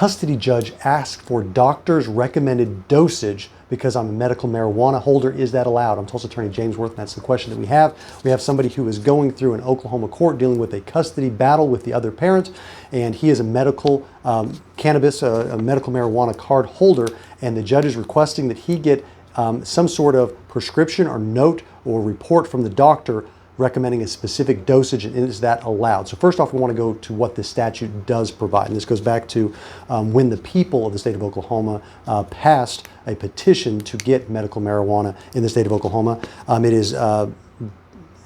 custody judge asks for doctor's recommended dosage because I'm a medical marijuana holder. Is that allowed? I'm Tulsa Attorney James Wirth, and that's the question that we have. We have somebody who is going through an Oklahoma court dealing with a custody battle with the other parent, and he is a medical cannabis, a medical marijuana card holder, and the judge is requesting that he get some sort of prescription or note or report from the doctor recommending a specific dosage, and is that allowed? So first off, we want to go to what the statute does provide. And this goes back to when the people of the state of Oklahoma passed a petition to get medical marijuana in the state of Oklahoma. It is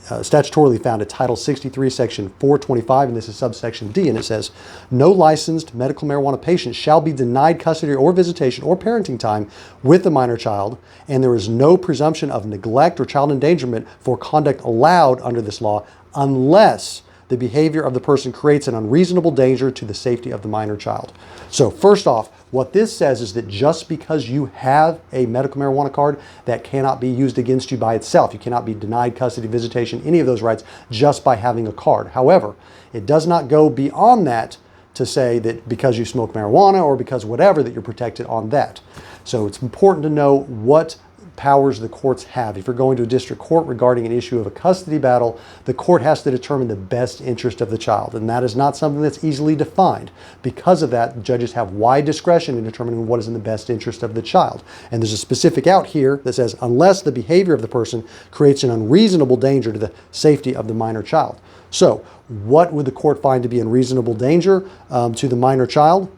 statutorily found at Title 63, Section 425, and this is subsection D, and it says, no licensed medical marijuana patient shall be denied custody or visitation or parenting time with a minor child, and there is no presumption of neglect or child endangerment for conduct allowed under this law unless the behavior of the person creates an unreasonable danger to the safety of the minor child. So first off, what this says is that just because you have a medical marijuana card, that cannot be used against you by itself. You cannot be denied custody, visitation, any of those rights just by having a card. However, it does not go beyond that to say that because you smoke marijuana or because whatever, that you're protected on that. So it's important to know what powers the courts have. If you're going to a district court regarding an issue of a custody battle, the court has to determine the best interest of the child, and that is not something that's easily defined. Because of that, judges have wide discretion in determining what is in the best interest of the child. And there's a specific out here that says, unless the behavior of the person creates an unreasonable danger to the safety of the minor child. So what would the court find to be unreasonable danger to the minor child?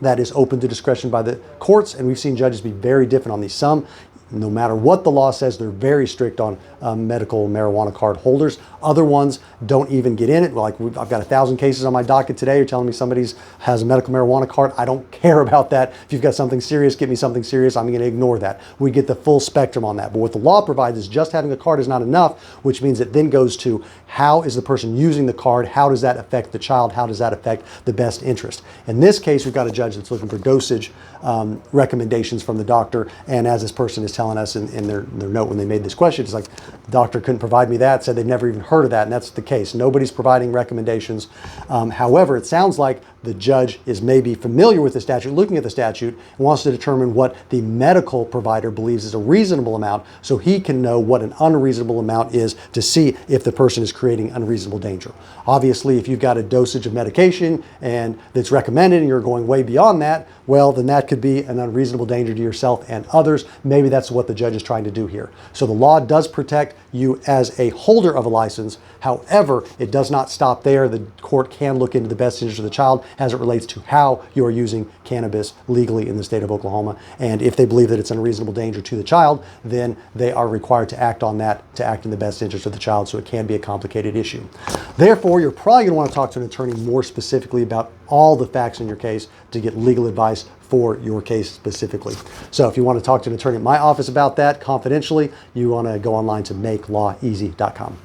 That is open to discretion by the courts, and we've seen judges be very different on these. Some, no matter what the law says, they're very strict on medical marijuana card holders. Other ones don't even get in it. Like I've got 1,000 cases on my docket today. You're telling me somebody has a medical marijuana card. I don't care about that. If you've got something serious, give me something serious. I'm going to ignore that. We get the full spectrum on that. But what the law provides is just having a card is not enough, which means it then goes to how is the person using the card? How does that affect the child? How does that affect the best interest? In this case, we've got a judge that's looking for dosage recommendations from the doctor. And as this person is telling us in their note when they made this question, it's like, the doctor couldn't provide me that, said they've never even heard of that, and that's the case. Nobody's providing recommendations. However, it sounds like the judge is maybe familiar with the statute, looking at the statute, and wants to determine what the medical provider believes is a reasonable amount, so he can know what an unreasonable amount is to see if the person is creating unreasonable danger. Obviously, if you've got a dosage of medication and that's recommended and you're going way beyond that, well, then that could be an unreasonable danger to yourself and others. Maybe that's what the judge is trying to do here. So the law does protect you as a holder of a license. However, it does not stop there. The court can look into the best interest of the child as it relates to how you are using cannabis legally in the state of Oklahoma. And if they believe that it's an unreasonable danger to the child, then they are required to act on that, to act in the best interest of the child. So it can be a complicated issue. Therefore, you're probably going to want to talk to an attorney more specifically about all the facts in your case to get legal advice for your case specifically. So if you want to talk to an attorney at my office about that confidentially, you want to go online to makelaweasy.com.